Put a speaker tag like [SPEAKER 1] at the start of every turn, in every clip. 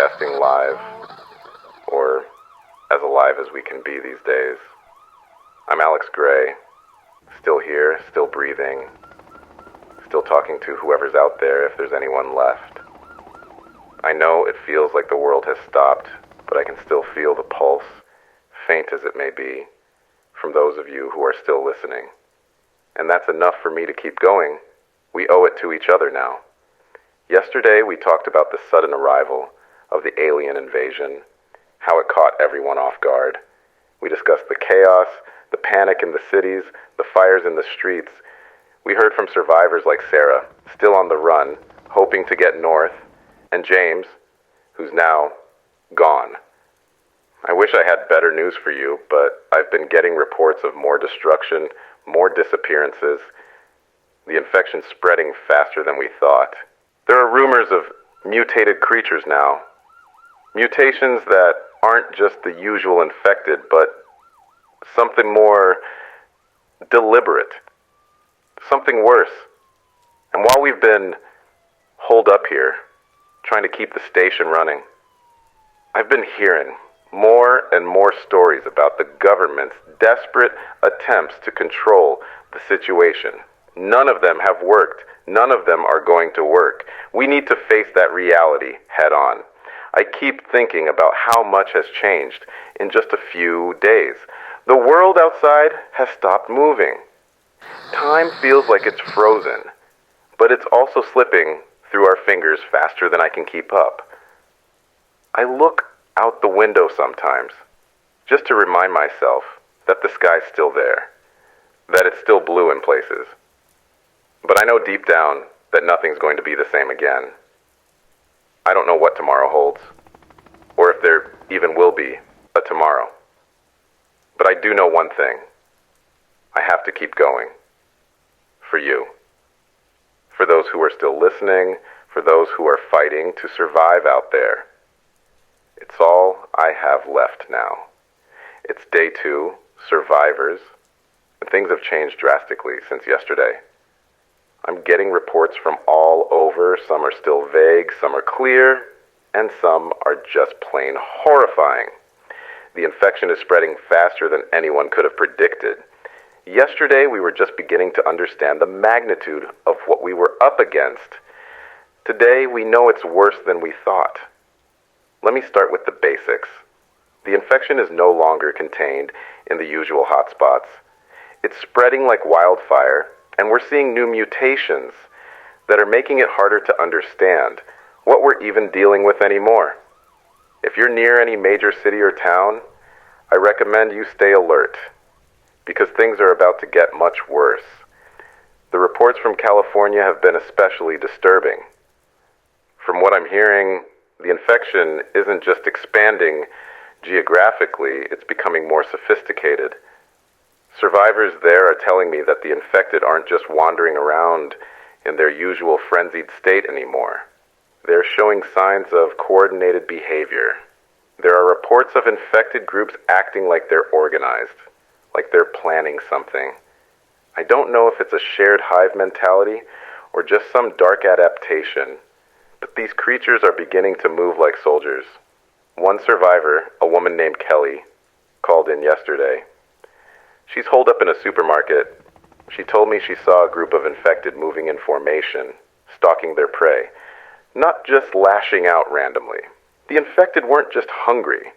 [SPEAKER 1] broadcasting live, or as alive as we can be these days. I'm Alex Gray, still here, still breathing, still talking to whoever's out there if there's anyone left. I know it feels like the world has stopped, but I can still feel the pulse, faint as it may be, from those of you who are still listening. And that's enough for me to keep going. We owe it to each other now. Yesterday we talked about the sudden arrival of the alien invasion, how it caught everyone off guard. We discussed the chaos, the panic in the cities, the fires in the streets. We heard from survivors like Sarah, still on the run, hoping to get north, and James, who's now gone. I wish I had better news for you, but I've been getting reports of more destruction, more disappearances, the infection spreading faster than we thought. There are rumors of mutated creatures now. Mutations that aren't just the usual infected, but something more deliberate. Something worse. And while we've been holed up here, trying to keep the station running, I've been hearing more and more stories about the government's desperate attempts to control the situation. None of them have worked. None of them are going to work. We need to face that reality head on. I keep thinking about how much has changed in just a few days. The world outside has stopped moving. Time feels like it's frozen, but it's also slipping through our fingers faster than I can keep up. I look out the window sometimes, just to remind myself that the sky's still there, that it's still blue in places. But I know deep down that nothing's going to be the same again. I don't know what tomorrow holds, or if there even will be a tomorrow. But I do know one thing. I have to keep going. For you. For those who are still listening, for those who are fighting to survive out there. It's all I have left now. It's day 2, survivors, and things have changed drastically since yesterday. I'm getting reports from all over. Some are still vague, some are clear, and some are just plain horrifying. The infection is spreading faster than anyone could have predicted. Yesterday, we were just beginning to understand the magnitude of what we were up against. Today, we know it's worse than we thought. Let me start with the basics. The infection is no longer contained in the usual hotspots. It's spreading like wildfire, and we're seeing new mutations that are making it harder to understand what we're even dealing with anymore. If you're near any major city or town, I recommend you stay alert, because things are about to get much worse. The reports from California have been especially disturbing. From what I'm hearing, the infection isn't just expanding geographically, it's becoming more sophisticated. Survivors there are telling me that the infected aren't just wandering around in their usual frenzied state anymore. They're showing signs of coordinated behavior. There are reports of infected groups acting like they're organized, like they're planning something. I don't know if it's a shared hive mentality or just some dark adaptation, but these creatures are beginning to move like soldiers. One survivor, a woman named Kelly, called in yesterday. She's holed up in a supermarket. She told me she saw a group of infected moving in formation, stalking their prey, not just lashing out randomly. The infected weren't just hungry.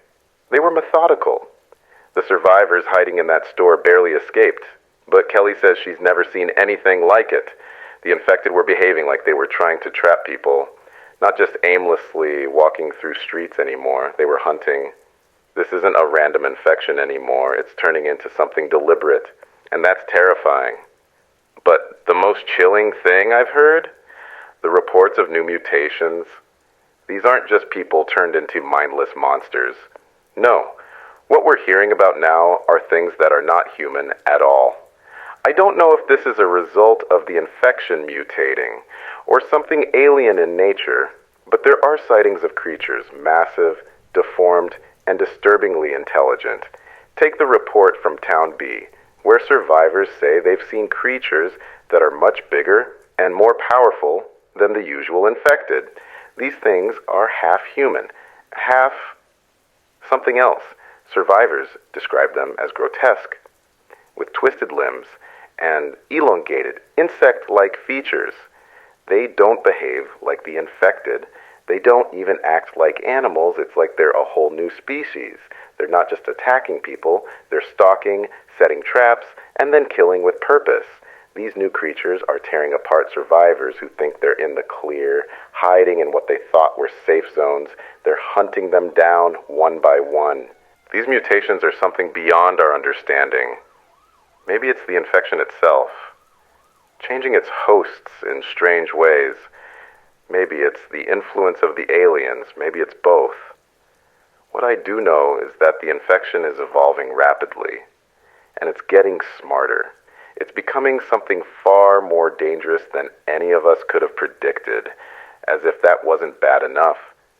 [SPEAKER 1] They were methodical. The survivors hiding in that store barely escaped, but Kelly says she's never seen anything like it. The infected were behaving like they were trying to trap people, not just aimlessly walking through streets anymore. They were hunting. This isn't a random infection anymore. It's turning into something deliberate, and that's terrifying. But the most chilling thing I've heard? The reports of new mutations. These aren't just people turned into mindless monsters. No, what we're hearing about now are things that are not human at all. I don't know if this is a result of the infection mutating, or something alien in nature, but there are sightings of creatures, massive, deformed, and disturbingly intelligent. Take the report from Town B, where survivors say they've seen creatures that are much bigger and more powerful than the usual infected. These things are half human, half something else. Survivors describe them as grotesque, with twisted limbs and elongated, insect-like features. They don't behave like the infected. They don't even act like animals. It's like they're a whole new species. They're not just attacking people, they're stalking, setting traps, and then killing with purpose. These new creatures are tearing apart survivors who think they're in the clear, hiding in what they thought were safe zones. They're hunting them down one by one. These mutations are something beyond our understanding. Maybe it's the infection itself, changing its hosts in strange ways. Maybe it's the influence of the aliens. Maybe it's both. What I do know is that the infection is evolving rapidly, and it's getting smarter. It's becoming something far more dangerous than any of us could have predicted. As if that wasn't bad enough,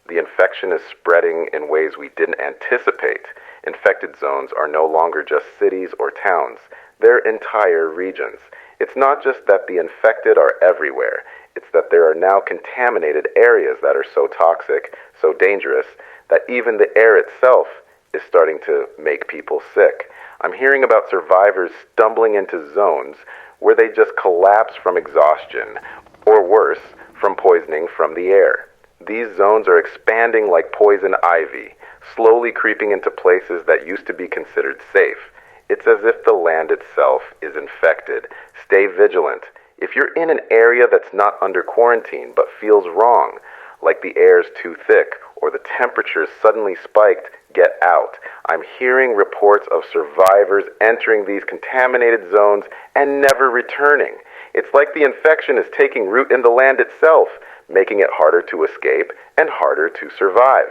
[SPEAKER 1] the infection is spreading in ways we didn't anticipate. Infected zones are no longer just cities or towns. They're entire regions. It's not just that the infected are everywhere. It's that there are now contaminated areas that are so toxic, so dangerous, that even the air itself is starting to make people sick. I'm hearing about survivors stumbling into zones where they just collapse from exhaustion, or worse, from poisoning from the air. These zones are expanding like poison ivy, slowly creeping into places that used to be considered safe. It's as if the land itself is infected. Stay vigilant. If you're in an area that's not under quarantine but feels wrong, like the air's too thick or the temperature's suddenly spiked, get out. I'm hearing reports of survivors entering these contaminated zones and never returning. It's like the infection is taking root in the land itself, making it harder to escape and harder to survive.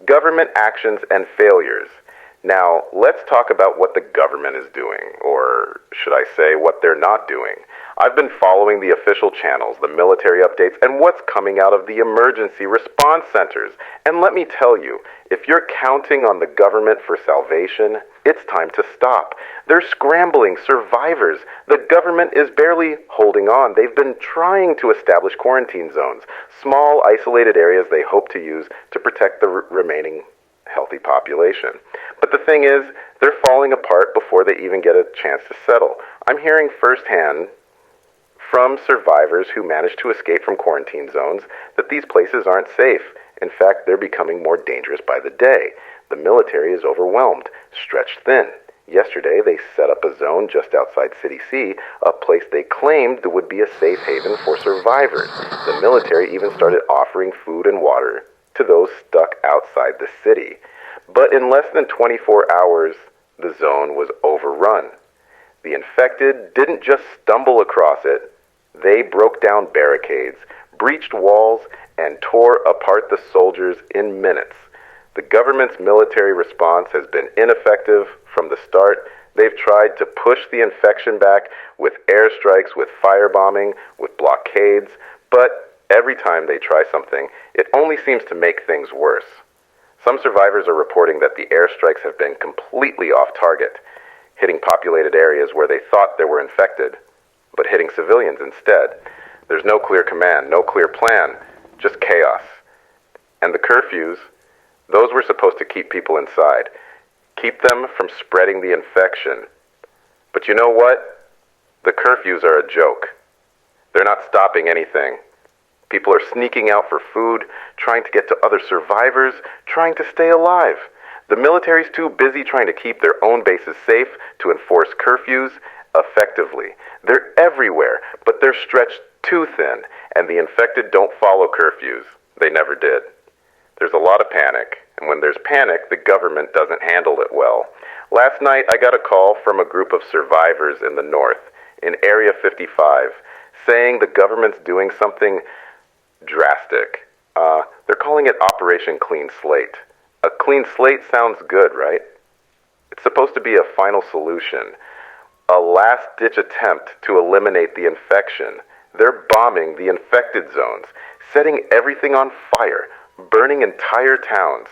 [SPEAKER 1] Government actions and failures. Now, let's talk about what the government is doing, or should I say what they're not doing. I've been following the official channels, the military updates, and what's coming out of the emergency response centers. And let me tell you, if you're counting on the government for salvation, it's time to stop. They're scrambling survivors. The government is barely holding on. They've been trying to establish quarantine zones, small isolated areas they hope to use to protect the remaining healthy population. But the thing is, they're falling apart before they even get a chance to settle. I'm hearing firsthand from survivors who managed to escape from quarantine zones that these places aren't safe. In fact, they're becoming more dangerous by the day. The military is overwhelmed, stretched thin. Yesterday, they set up a zone just outside City C, a place they claimed would be a safe haven for survivors. The military even started offering food and water to those stuck outside the city. But in less than 24 hours, the zone was overrun. The infected didn't just stumble across it. They broke down barricades, breached walls, and tore apart the soldiers in minutes. The government's military response has been ineffective from the start. They've tried to push the infection back with airstrikes, with firebombing, with blockades, but every time they try something, it only seems to make things worse. Some survivors are reporting that the airstrikes have been completely off target, hitting populated areas where they thought they were infected, but hitting civilians instead. There's no clear command, no clear plan, just chaos. And the curfews, those were supposed to keep people inside, keep them from spreading the infection. But you know what? The curfews are a joke. They're not stopping anything. People are sneaking out for food, trying to get to other survivors, trying to stay alive. The military's too busy trying to keep their own bases safe to enforce curfews effectively. They're everywhere, but they're stretched too thin, and the infected don't follow curfews. They never did. There's a lot of panic, and when there's panic, the government doesn't handle it well. Last night, I got a call from a group of survivors in the north, in Area 55, saying the government's doing something drastic. They're calling it Operation Clean Slate. A clean slate sounds good, right? It's supposed to be a final solution, a last-ditch attempt to eliminate the infection. They're bombing the infected zones, setting everything on fire, burning entire towns.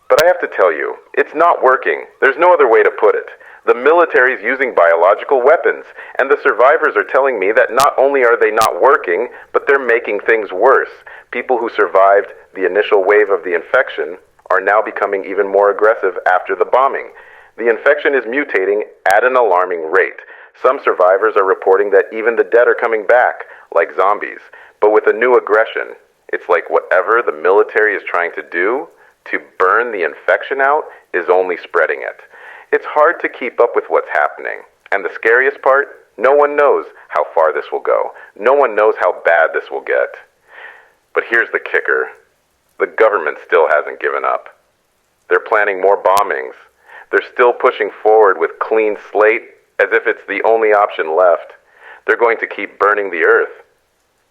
[SPEAKER 1] But I have to tell you, it's not working. There's no other way to put it. The military's using biological weapons, and the survivors are telling me that not only are they not working, but they're making things worse. People who survived the initial wave of the infection are now becoming even more aggressive after the bombing. The infection is mutating at an alarming rate. Some survivors are reporting that even the dead are coming back, like zombies, but with a new aggression. It's like whatever the military is trying to do to burn the infection out is only spreading it. It's hard to keep up with what's happening. And the scariest part, no one knows how far this will go. No one knows how bad this will get. But here's the kicker. The government still hasn't given up. They're planning more bombings. They're still pushing forward with clean slate as if it's the only option left. They're going to keep burning the earth.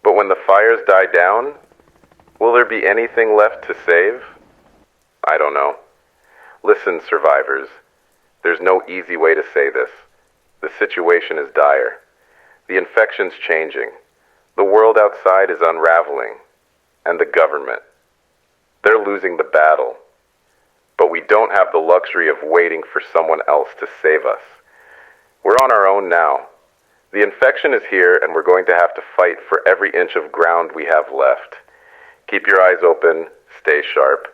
[SPEAKER 1] But when the fires die down, will there be anything left to save? I don't know. Listen, survivors. There's no easy way to say this. The situation is dire. The infection's changing. The world outside is unraveling. And the government. They're losing the battle. But we don't have the luxury of waiting for someone else to save us. We're on our own now. The infection is here, and we're going to have to fight for every inch of ground we have left. Keep your eyes open. Stay sharp.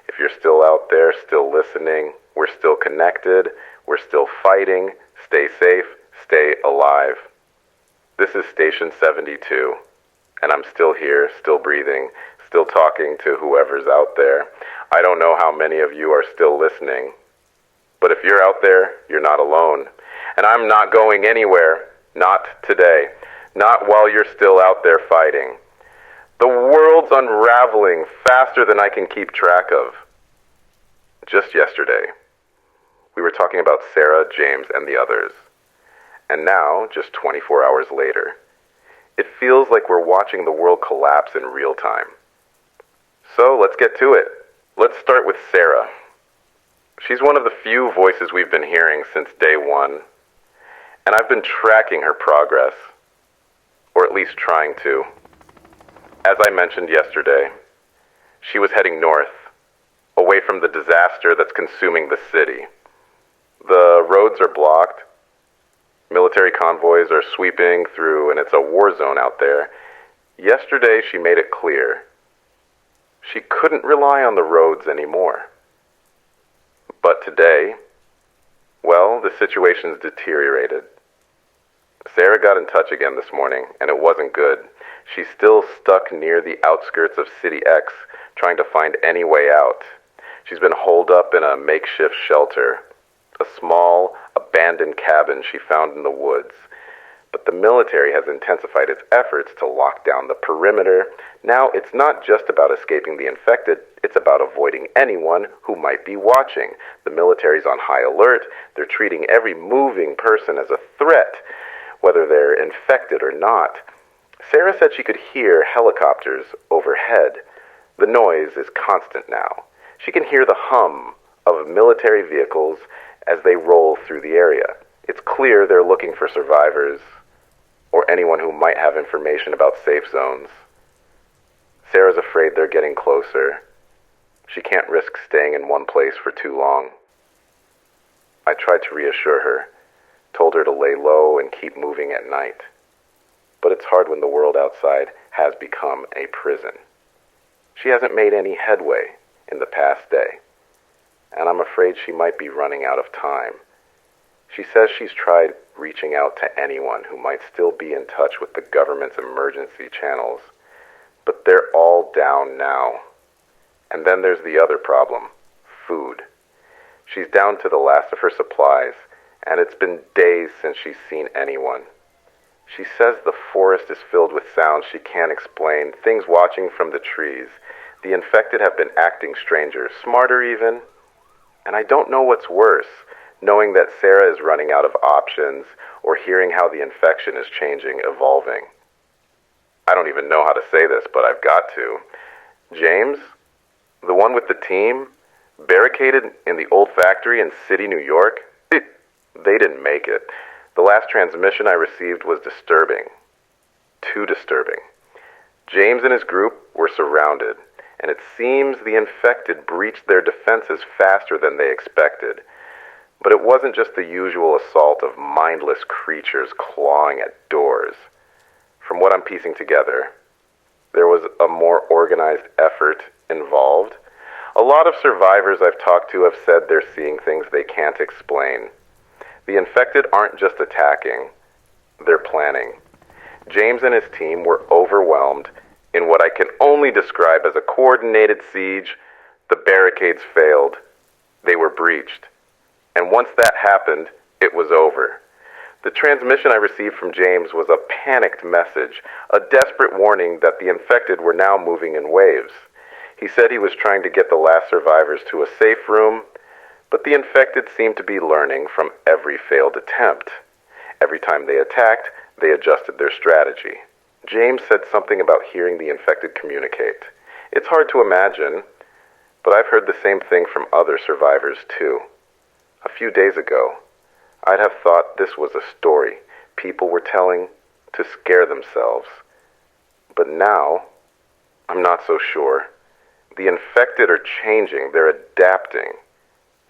[SPEAKER 1] If you're still out there, still listening, we're still connected, we're still fighting. Stay safe, stay alive. This is Station 72, and I'm still here, still breathing, still talking to whoever's out there. I don't know how many of you are still listening, but if you're out there, you're not alone. And I'm not going anywhere, not today, not while you're still out there fighting. The world's unraveling faster than I can keep track of. Just yesterday, we were talking about Sarah, James, and the others. And now, just 24 hours later, it feels like we're watching the world collapse in real time. So let's get to it. Let's start with Sarah. She's one of the few voices we've been hearing since day one. And I've been tracking her progress, or at least trying to. As I mentioned yesterday, she was heading north, away from the disaster that's consuming the city. The roads are blocked. Military convoys are sweeping through, and it's a war zone out there. Yesterday, she made it clear. She couldn't rely on the roads anymore. But today, well, the situation's deteriorated. Sarah got in touch again this morning, and it wasn't good. She's still stuck near the outskirts of City X, trying to find any way out. She's been holed up in a makeshift shelter, a small, abandoned cabin she found in the woods. But the military has intensified its efforts to lock down the perimeter. Now, it's not just about escaping the infected, it's about avoiding anyone who might be watching. The military's on high alert. They're treating every moving person as a threat, whether they're infected or not. Sarah said she could hear helicopters overhead. The noise is constant now. She can hear the hum of military vehicles as they roll through the area. It's clear they're looking for survivors or anyone who might have information about safe zones. Sarah's afraid they're getting closer. She can't risk staying in one place for too long. I tried to reassure her, told her to lay low and keep moving at night. But it's hard when the world outside has become a prison. She hasn't made any headway in the past day, and I'm afraid she might be running out of time. She says she's tried reaching out to anyone who might still be in touch with the government's emergency channels, but they're all down now. And then there's the other problem, food. She's down to the last of her supplies, and it's been days since she's seen anyone. She says the forest is filled with sounds she can't explain, things watching from the trees. The infected have been acting stranger, smarter even. And I don't know what's worse, knowing that Sarah is running out of options or hearing how the infection is changing, evolving. I don't even know how to say this, but I've got to. James, the one with the team, barricaded in the old factory in City, New York, they didn't make it. The last transmission I received was disturbing. Too disturbing. James and his group were surrounded, and it seems the infected breached their defenses faster than they expected. But it wasn't just the usual assault of mindless creatures clawing at doors. From what I'm piecing together, there was a more organized effort involved. A lot of survivors I've talked to have said they're seeing things they can't explain. The infected aren't just attacking, they're planning. James and his team were overwhelmed in what I can only describe as a coordinated siege. The barricades failed. They were breached. And once that happened, it was over. The transmission I received from James was a panicked message, a desperate warning that the infected were now moving in waves. He said he was trying to get the last survivors to a safe room, but the infected seemed to be learning from every failed attempt. Every time they attacked, they adjusted their strategy. James said something about hearing the infected communicate. It's hard to imagine, but I've heard the same thing from other survivors too. A few days ago, I'd have thought this was a story people were telling to scare themselves. But now, I'm not so sure. The infected are changing, they're adapting.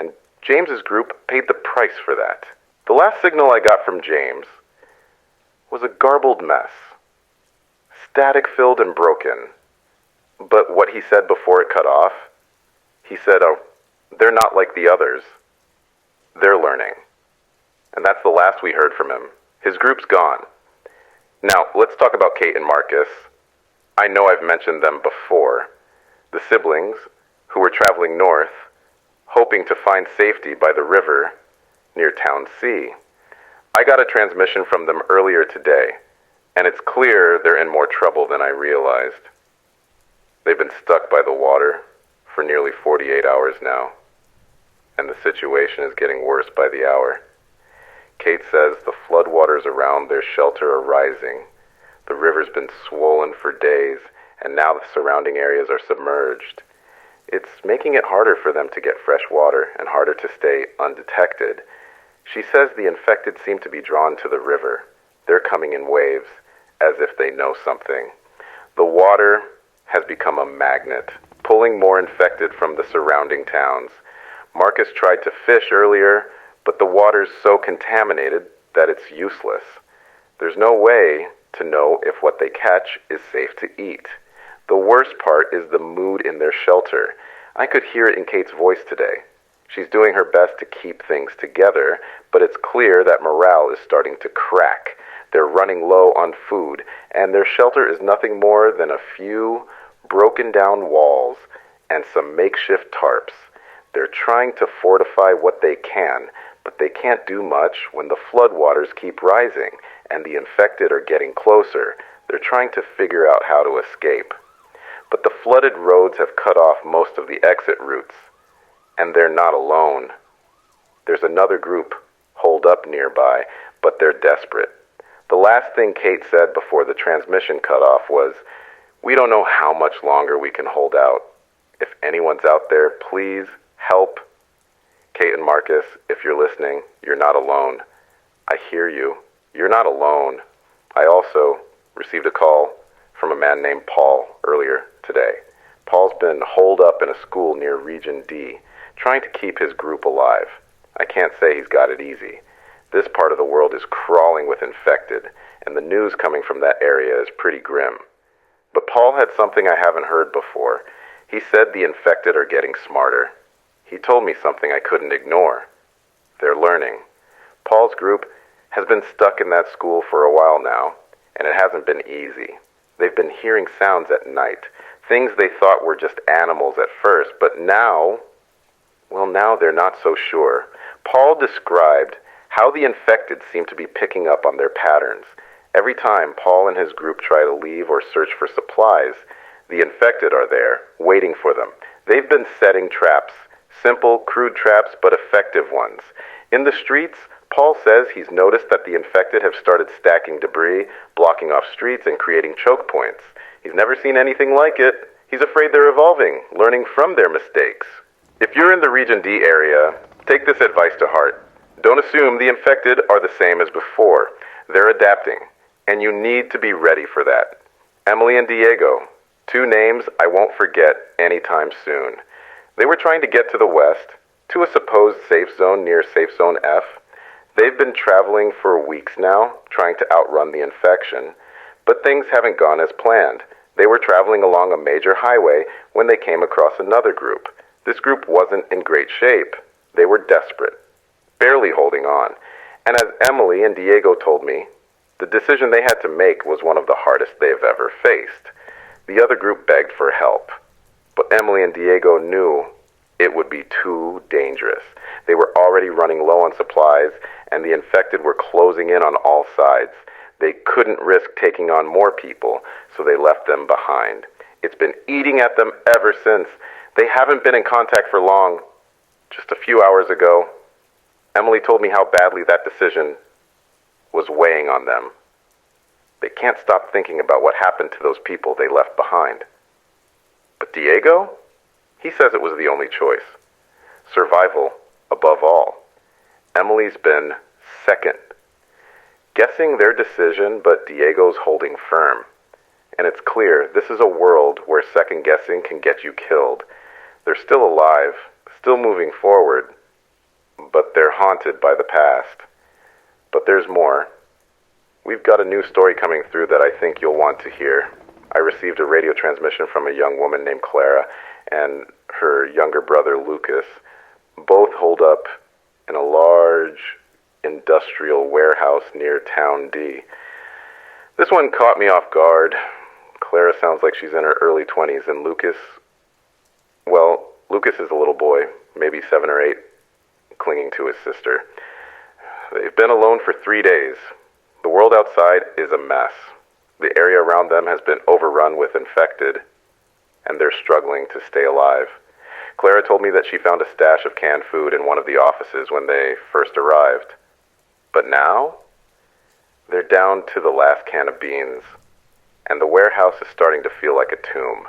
[SPEAKER 1] And James's group paid the price for that. The last signal I got from James was a garbled mess. Static-filled and broken. But what he said before it cut off, he said, "Oh, they're not like the others. They're learning." And that's the last we heard from him. His group's gone. Now, let's talk about Kate and Marcus. I know I've mentioned them before. The siblings who were traveling north, hoping to find safety by the river near Town C. I got a transmission from them earlier today, and it's clear they're in more trouble than I realized. They've been stuck by the water for nearly 48 hours now, and the situation is getting worse by the hour. Kate says the floodwaters around their shelter are rising. The river's been swollen for days, and now the surrounding areas are submerged. It's making it harder for them to get fresh water and harder to stay undetected. She says the infected seem to be drawn to the river. They're coming in waves, as if they know something. The water has become a magnet, pulling more infected from the surrounding towns. Marcus tried to fish earlier, but the water's so contaminated that it's useless. There's no way to know if what they catch is safe to eat. The worst part is the mood in their shelter. I could hear it in Kate's voice today. She's doing her best to keep things together, but it's clear that morale is starting to crack. They're running low on food, and their shelter is nothing more than a few broken down walls and some makeshift tarps. They're trying to fortify what they can, but they can't do much when the floodwaters keep rising and the infected are getting closer. They're trying to figure out how to escape. But the flooded roads have cut off most of the exit routes, and they're not alone. There's another group holed up nearby, but they're desperate. The last thing Kate said before the transmission cut off was, "We don't know how much longer we can hold out. If anyone's out there, please help." Kate and Marcus, if you're listening, you're not alone. I hear you. You're not alone. I also received a call from a man named Paul earlier today. Paul's been holed up in a school near Region D, trying to keep his group alive. I can't say he's got it easy. This part of the world is crawling with infected, and the news coming from that area is pretty grim. But Paul had something I haven't heard before. He said the infected are getting smarter. He told me something I couldn't ignore. They're learning. Paul's group has been stuck in that school for a while now, and it hasn't been easy. They've been hearing sounds at night, things they thought were just animals at first, but now they're not so sure. Paul described how the infected seem to be picking up on their patterns. Every time Paul and his group try to leave or search for supplies, the infected are there, waiting for them. They've been setting traps, simple, crude traps, but effective ones. In the streets, Paul says he's noticed that the infected have started stacking debris, blocking off streets, and creating choke points. He's never seen anything like it. He's afraid they're evolving, learning from their mistakes. If you're in the Region D area, take this advice to heart. Don't assume the infected are the same as before. They're adapting, and you need to be ready for that. Emily and Diego, two names I won't forget anytime soon. They were trying to get to the west, to a supposed safe zone near Safe Zone F. They've been traveling for weeks now, trying to outrun the infection, but things haven't gone as planned. They were traveling along a major highway when they came across another group. This group wasn't in great shape. They were desperate, barely holding on. And as Emily and Diego told me, the decision they had to make was one of the hardest they've ever faced. The other group begged for help, but Emily and Diego knew it would be too dangerous. They were already running low on supplies, and the infected were closing in on all sides. They couldn't risk taking on more people, so they left them behind. It's been eating at them ever since. They haven't been in contact for long. Just a few hours ago, Emily told me how badly that decision was weighing on them. They can't stop thinking about what happened to those people they left behind. But Diego? He says it was the only choice. Survival above all. Emily's been second. Guessing their decision, but Diego's holding firm. And it's clear this is a world where second guessing can get you killed. They're still alive, still moving forward, but they're haunted by the past. But there's more. We've got a new story coming through that I think you'll want to hear. I received a radio transmission from a young woman named Clara and her younger brother Lucas. Both holed up in a large industrial warehouse near Town D. This one caught me off guard. Clara sounds like she's in her early 20s, and Lucas is a little boy, maybe 7 or 8, clinging to his sister. They've been alone for 3 days. The world outside is a mess. The area around them has been overrun with infected, and they're struggling to stay alive. Clara told me that she found a stash of canned food in one of the offices when they first arrived. But now, they're down to the last can of beans, and the warehouse is starting to feel like a tomb.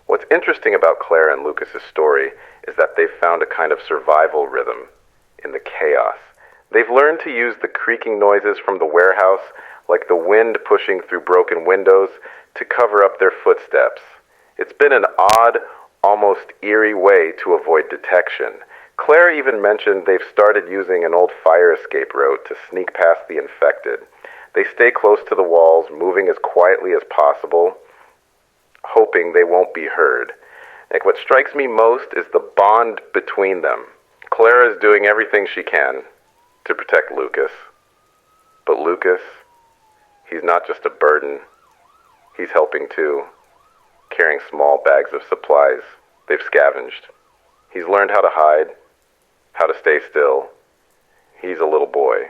[SPEAKER 1] What's interesting about Clara and Lucas's story is that they've found a kind of survival rhythm in the chaos. They've learned to use the creaking noises from the warehouse, like the wind pushing through broken windows, to cover up their footsteps. It's been an odd, almost eerie way to avoid detection. Claire even mentioned they've started using an old fire escape route to sneak past the infected. They stay close to the walls, moving as quietly as possible, hoping they won't be heard. Like, what strikes me most is the bond between them. Clara is doing everything she can to protect Lucas. But Lucas, he's not just a burden. He's helping too, carrying small bags of supplies they've scavenged. He's learned how to hide, how to stay still. He's a little boy,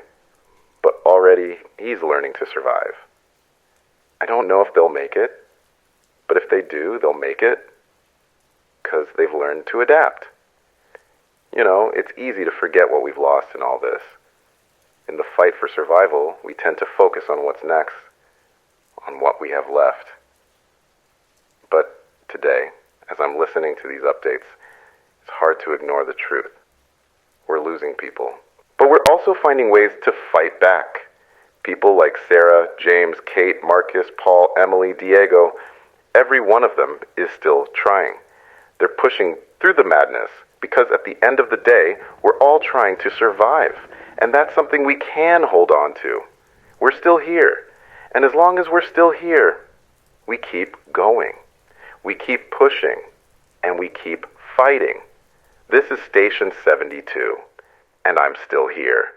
[SPEAKER 1] but already he's learning to survive. I don't know if they'll make it, but if they do, they'll make it because they've learned to adapt. You know, it's easy to forget what we've lost in all this. In the fight for survival, we tend to focus on what's next, on what we have left. But today, as I'm listening to these updates, it's hard to ignore the truth. We're losing people. But we're also finding ways to fight back. People like Sarah, James, Kate, Marcus, Paul, Emily, Diego, every one of them is still trying. They're pushing through the madness because at the end of the day, we're all trying to survive. And that's something we can hold on to. We're still here. And as long as we're still here, we keep going. We keep pushing. And we keep fighting. This is Station 72. And I'm still here.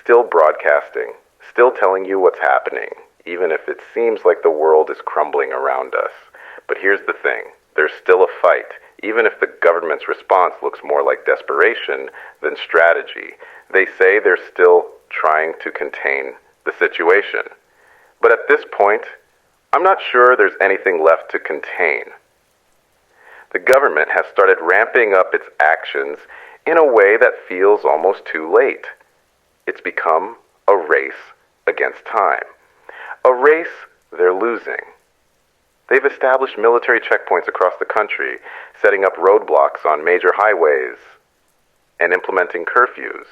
[SPEAKER 1] Still broadcasting. Still telling you what's happening, even if it seems like the world is crumbling around us. But here's the thing. There's still a fight, even if the government's response looks more like desperation than strategy. They say they're still trying to contain the situation. But at this point, I'm not sure there's anything left to contain. The government has started ramping up its actions in a way that feels almost too late. It's become a race against time. A race they're losing. They've established military checkpoints across the country, setting up roadblocks on major highways, and implementing curfews.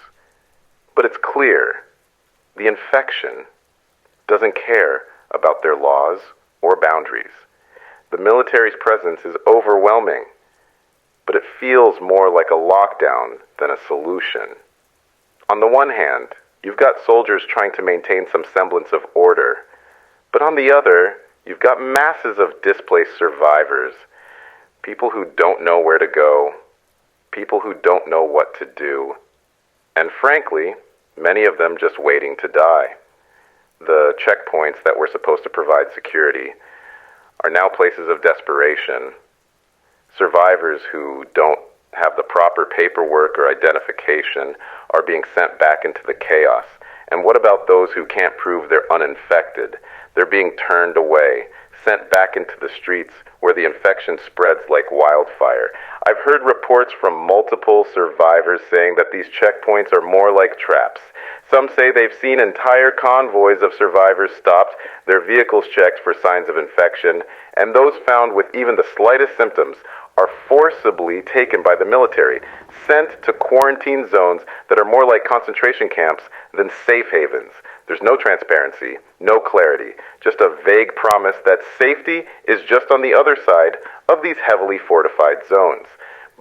[SPEAKER 1] But it's clear, the infection doesn't care about their laws or boundaries. The military's presence is overwhelming, but it feels more like a lockdown than a solution. On the one hand, you've got soldiers trying to maintain some semblance of order, but on the other, you've got masses of displaced survivors. People who don't know where to go, people who don't know what to do, and frankly, many of them just waiting to die. The checkpoints that were supposed to provide security are now places of desperation. Survivors who don't have the proper paperwork or identification are being sent back into the chaos. And what about those who can't prove they're uninfected? They're being turned away, sent back into the streets where the infection spreads like wildfire. I've heard reports from multiple survivors saying that these checkpoints are more like traps. Some say they've seen entire convoys of survivors stopped, their vehicles checked for signs of infection, and those found with even the slightest symptoms are forcibly taken by the military, sent to quarantine zones that are more like concentration camps than safe havens. There's no transparency, no clarity, just a vague promise that safety is just on the other side of these heavily fortified zones.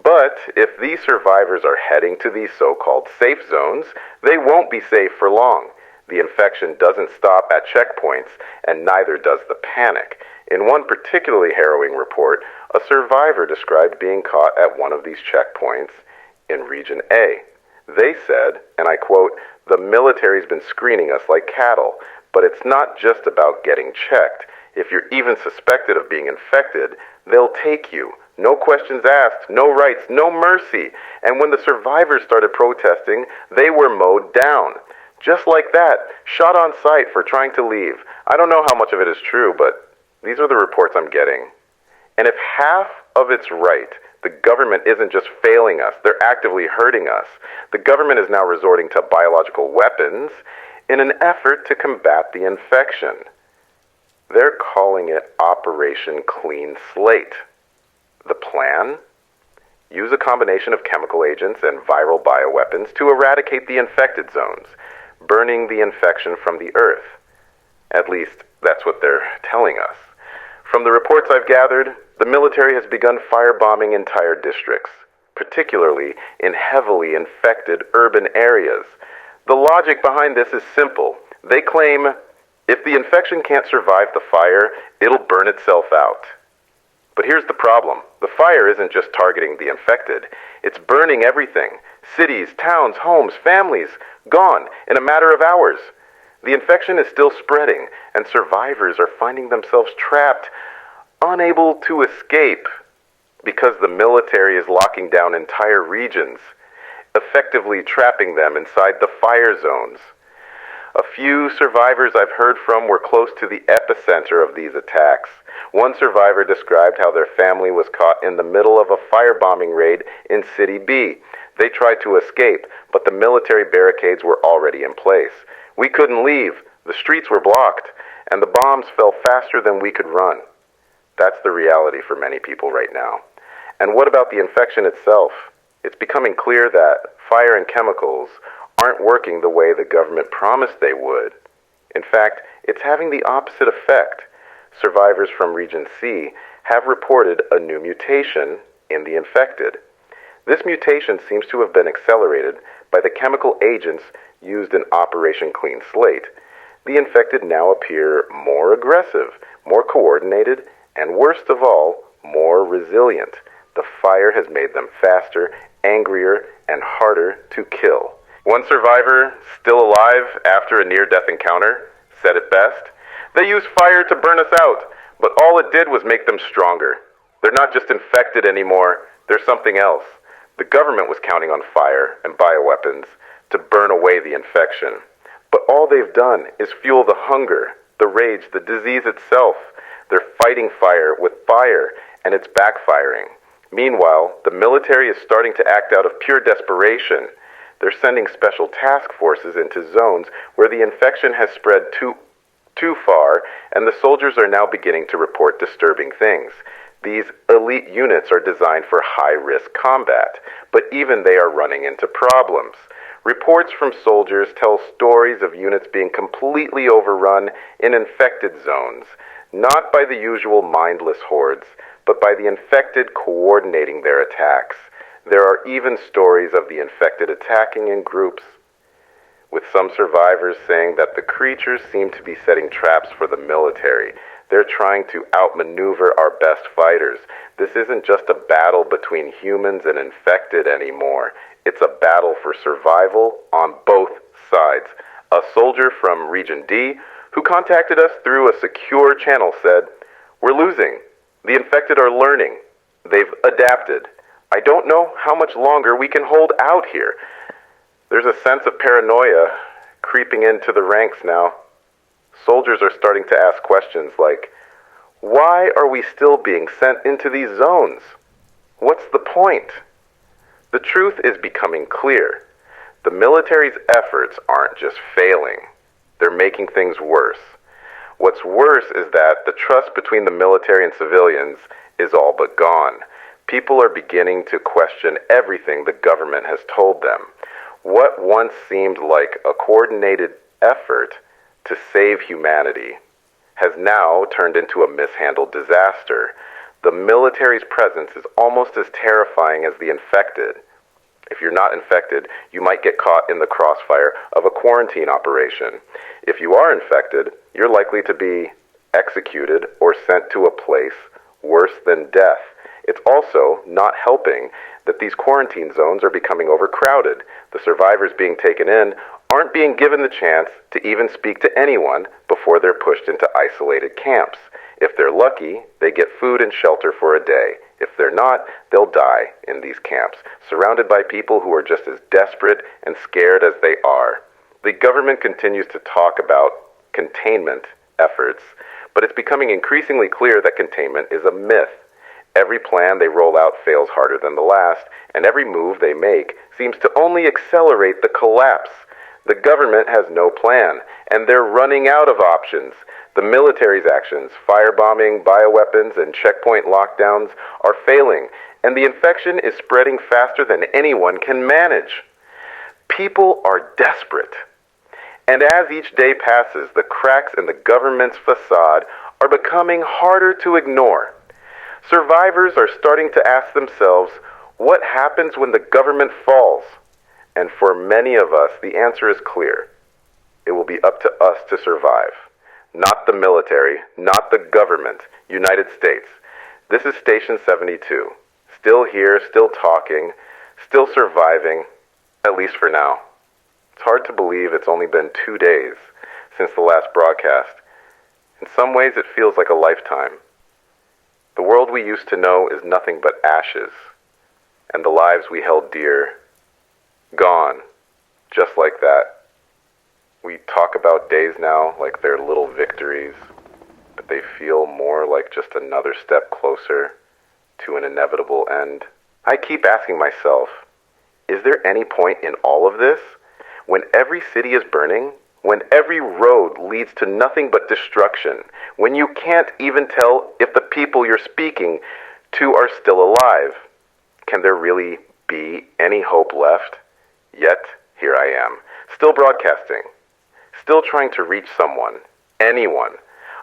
[SPEAKER 1] But if these survivors are heading to these so-called safe zones, they won't be safe for long. The infection doesn't stop at checkpoints, and neither does the panic. In one particularly harrowing report, a survivor described being caught at one of these checkpoints in Region A. They said, and I quote, "The military's been screening us like cattle, but it's not just about getting checked. If you're even suspected of being infected, they'll take you. No questions asked, no rights, no mercy." And when the survivors started protesting, they were mowed down. Just like that, shot on sight for trying to leave. I don't know how much of it is true, but these are the reports I'm getting. And if half of it's right, the government isn't just failing us, they're actively hurting us. The government is now resorting to biological weapons in an effort to combat the infection. They're calling it Operation Clean Slate. The plan? Use a combination of chemical agents and viral bioweapons to eradicate the infected zones, burning the infection from the earth. At least, that's what they're telling us. From the reports I've gathered, the military has begun firebombing entire districts, particularly in heavily infected urban areas. The logic behind this is simple. They claim if the infection can't survive the fire, it'll burn itself out. But here's the problem. The fire isn't just targeting the infected. It's burning everything. Cities, towns, homes, families, gone in a matter of hours. The infection is still spreading, and survivors are finding themselves trapped, unable to escape, because the military is locking down entire regions, effectively trapping them inside the fire zones. A few survivors I've heard from were close to the epicenter of these attacks. One survivor described how their family was caught in the middle of a firebombing raid in City B. They tried to escape, but the military barricades were already in place. We couldn't leave, the streets were blocked, and the bombs fell faster than we could run. That's the reality for many people right now. And what about the infection itself? It's becoming clear that fire and chemicals aren't working the way the government promised they would. In fact, it's having the opposite effect. Survivors from Region C have reported a new mutation in the infected. This mutation seems to have been accelerated by the chemical agents used in Operation Clean Slate. The infected now appear more aggressive, more coordinated, and worst of all, more resilient. The fire has made them faster, angrier, and harder to kill. One survivor, still alive after a near-death encounter, said it best. "They use fire to burn us out, but all it did was make them stronger. They're not just infected anymore, they're something else. The government was counting on fire and bioweapons to burn away the infection. But all they've done is fuel the hunger, the rage, the disease itself. They're fighting fire with fire, and it's backfiring. Meanwhile, the military is starting to act out of pure desperation. They're sending special task forces into zones where the infection has spread too far, and the soldiers are now beginning to report disturbing things. These elite units are designed for high-risk combat, but even they are running into problems. Reports from soldiers tell stories of units being completely overrun in infected zones, not by the usual mindless hordes, but by the infected coordinating their attacks. There are even stories of the infected attacking in groups, with some survivors saying that the creatures seem to be setting traps for the military. They're trying to outmaneuver our best fighters. This isn't just a battle between humans and infected anymore. It's a battle for survival on both sides. A soldier from Region D who contacted us through a secure channel said, "We're losing. The infected are learning. They've adapted. I don't know how much longer we can hold out here." There's a sense of paranoia creeping into the ranks now. Soldiers are starting to ask questions like, why are we still being sent into these zones? What's the point? The truth is becoming clear. The military's efforts aren't just failing. They're making things worse. What's worse is that the trust between the military and civilians is all but gone. People are beginning to question everything the government has told them. What once seemed like a coordinated effort to save humanity has now turned into a mishandled disaster. The military's presence is almost as terrifying as the infected. If you're not infected, you might get caught in the crossfire of a quarantine operation. If you are infected, you're likely to be executed or sent to a place worse than death. It's also not helping that these quarantine zones are becoming overcrowded. The survivors being taken in aren't being given the chance to even speak to anyone before they're pushed into isolated camps. If they're lucky, they get food and shelter for a day. If they're not, they'll die in these camps, surrounded by people who are just as desperate and scared as they are. The government continues to talk about containment efforts, but it's becoming increasingly clear that containment is a myth. Every plan they roll out fails harder than the last, and every move they make seems to only accelerate the collapse. The government has no plan, and they're running out of options. The military's actions, firebombing, bioweapons, and checkpoint lockdowns are failing, and the infection is spreading faster than anyone can manage. People are desperate. And as each day passes, the cracks in the government's facade are becoming harder to ignore. Survivors are starting to ask themselves, what happens when the government falls? And for many of us, the answer is clear. It will be up to us to survive. Not the military, not the government, United States. This is Station 72. Still here, still talking, still surviving, at least for now. It's hard to believe it's only been 2 days since the last broadcast. In some ways, it feels like a lifetime. The world we used to know is nothing but ashes, and the lives we held dear, gone, just like that. We talk about days now like they're little victories, but they feel more like just another step closer to an inevitable end. I keep asking myself, is there any point in all of this? When every city is burning, when every road leads to nothing but destruction, when you can't even tell if the people you're speaking to are still alive, can there really be any hope left? Yet, here I am, still broadcasting, still trying to reach someone, anyone.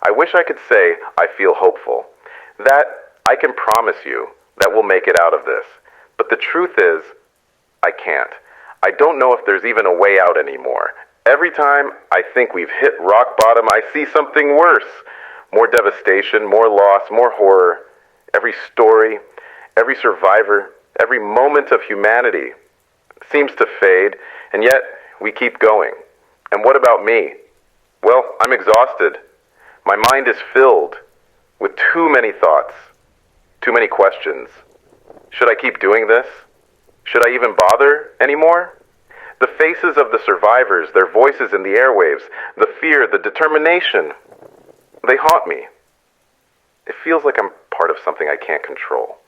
[SPEAKER 1] I wish I could say I feel hopeful, that I can promise you that we'll make it out of this. But the truth is, I can't. I don't know if there's even a way out anymore. Every time I think we've hit rock bottom, I see something worse. More devastation, more loss, more horror. Every story, every survivor, every moment of humanity seems to fade, and yet we keep going. And what about me? Well, I'm exhausted. My mind is filled with too many thoughts, too many questions. Should I keep doing this? Should I even bother anymore? The faces of the survivors, their voices in the airwaves, the fear, the determination, they haunt me. It feels like I'm part of something I can't control.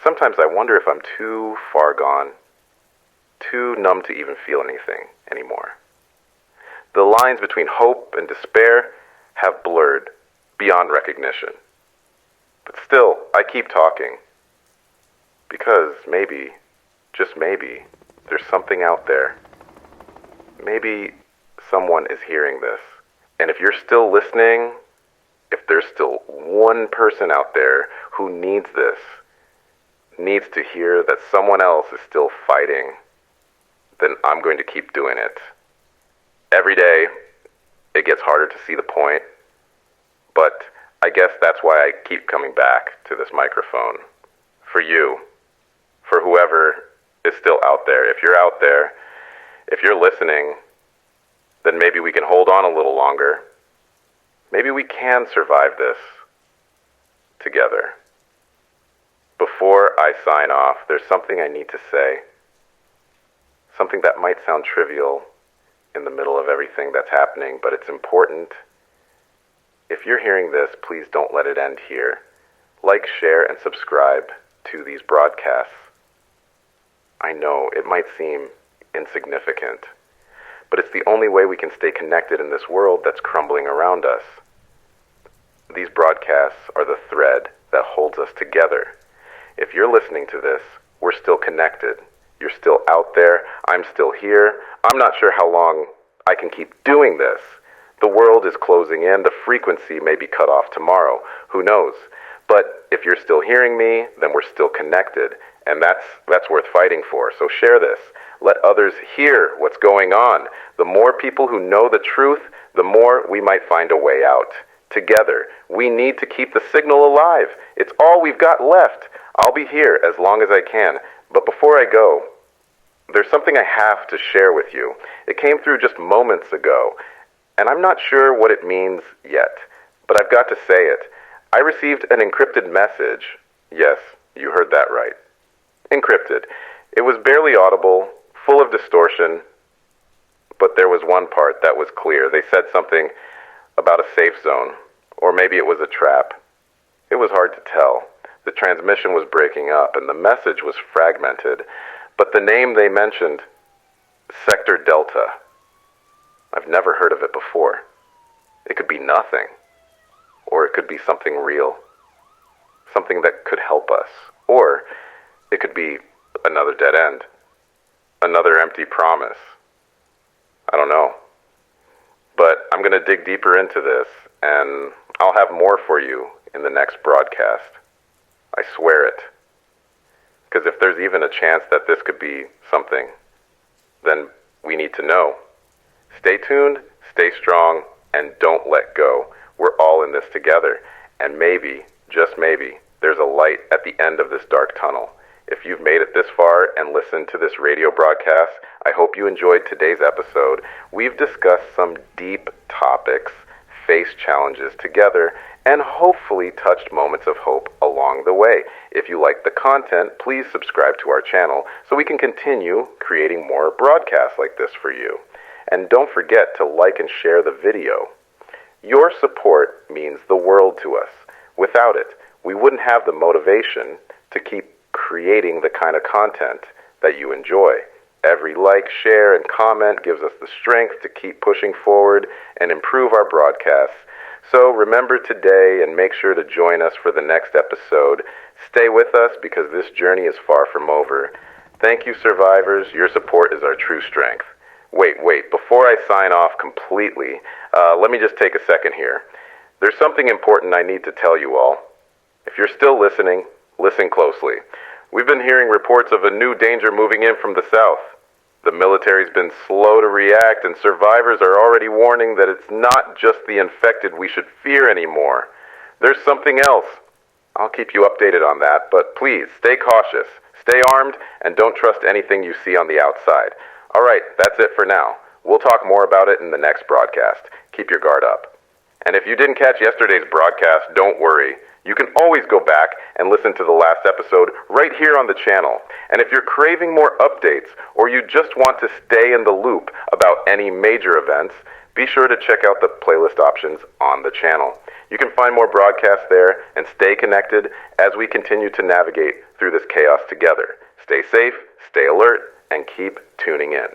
[SPEAKER 1] Sometimes I wonder if I'm too far gone, too numb to even feel anything anymore. The lines between hope and despair have blurred beyond recognition. But still, I keep talking. Because maybe, just maybe, there's something out there. Maybe someone is hearing this. And if you're still listening, if there's still one person out there who needs this, needs to hear that someone else is still fighting, then I'm going to keep doing it. Every day, it gets harder to see the point, but I guess that's why I keep coming back to this microphone. For you, for whoever is still out there. If you're out there, if you're listening, then maybe we can hold on a little longer. Maybe we can survive this together. Before I sign off, there's something I need to say. Something that might sound trivial in the middle of everything that's happening, but it's important. If you're hearing this, please don't let it end here. Like, share, and subscribe to these broadcasts. I know it might seem insignificant, but it's the only way we can stay connected in this world that's crumbling around us. These broadcasts are the thread that holds us together. If you're listening to this, we're still connected. You're still out there. I'm still here. I'm not sure how long I can keep doing this. The world is closing in. The frequency may be cut off tomorrow. Who knows? But if you're still hearing me, then we're still connected. And that's worth fighting for. So share this. Let others hear what's going on. The more people who know the truth, the more we might find a way out. Together, we need to keep the signal alive. It's all we've got left. I'll be here as long as I can. But before I go, there's something I have to share with you. It came through just moments ago, and I'm not sure what it means yet, but I've got to say it. I received an encrypted message. Yes, you heard that right. Encrypted. It was barely audible, full of distortion, but there was one part that was clear. They said something about a safe zone, or maybe it was a trap. It was hard to tell. The transmission was breaking up, and the message was fragmented. But the name they mentioned, Sector Delta, I've never heard of it before. It could be nothing, or it could be something real, something that could help us, or it could be another dead end, another empty promise. I don't know. But I'm going to dig deeper into this, and I'll have more for you in the next broadcast. I swear it. Because if there's even a chance that this could be something, then we need to know. Stay tuned, stay strong, and don't let go. We're all in this together. And maybe, just maybe, there's a light at the end of this dark tunnel. If you've made it this far and listened to this radio broadcast, I hope you enjoyed today's episode. We've discussed some deep topics, faced challenges together, and hopefully touched moments of hope along the way. If you like the content, please subscribe to our channel so we can continue creating more broadcasts like this for you. And don't forget to like and share the video. Your support means the world to us. Without it, we wouldn't have the motivation to keep creating the kind of content that you enjoy. Every like, share, and comment gives us the strength to keep pushing forward and improve our broadcasts. So remember today and make sure to join us for the next episode. Stay with us because this journey is far from over. Thank you, survivors. Your support is our true strength. Wait, before I sign off completely, let me just take a second here. There's something important I need to tell you all. If you're still listening, listen closely. We've been hearing reports of a new danger moving in from the south. The military's been slow to react, and survivors are already warning that it's not just the infected we should fear anymore. There's something else. I'll keep you updated on that, but please, stay cautious, stay armed, and don't trust anything you see on the outside. All right, that's it for now. We'll talk more about it in the next broadcast. Keep your guard up. And if you didn't catch yesterday's broadcast, don't worry. You can always go back and listen to the last episode right here on the channel. And if you're craving more updates or you just want to stay in the loop about any major events, be sure to check out the playlist options on the channel. You can find more broadcasts there and stay connected as we continue to navigate through this chaos together. Stay safe, stay alert, and keep tuning in.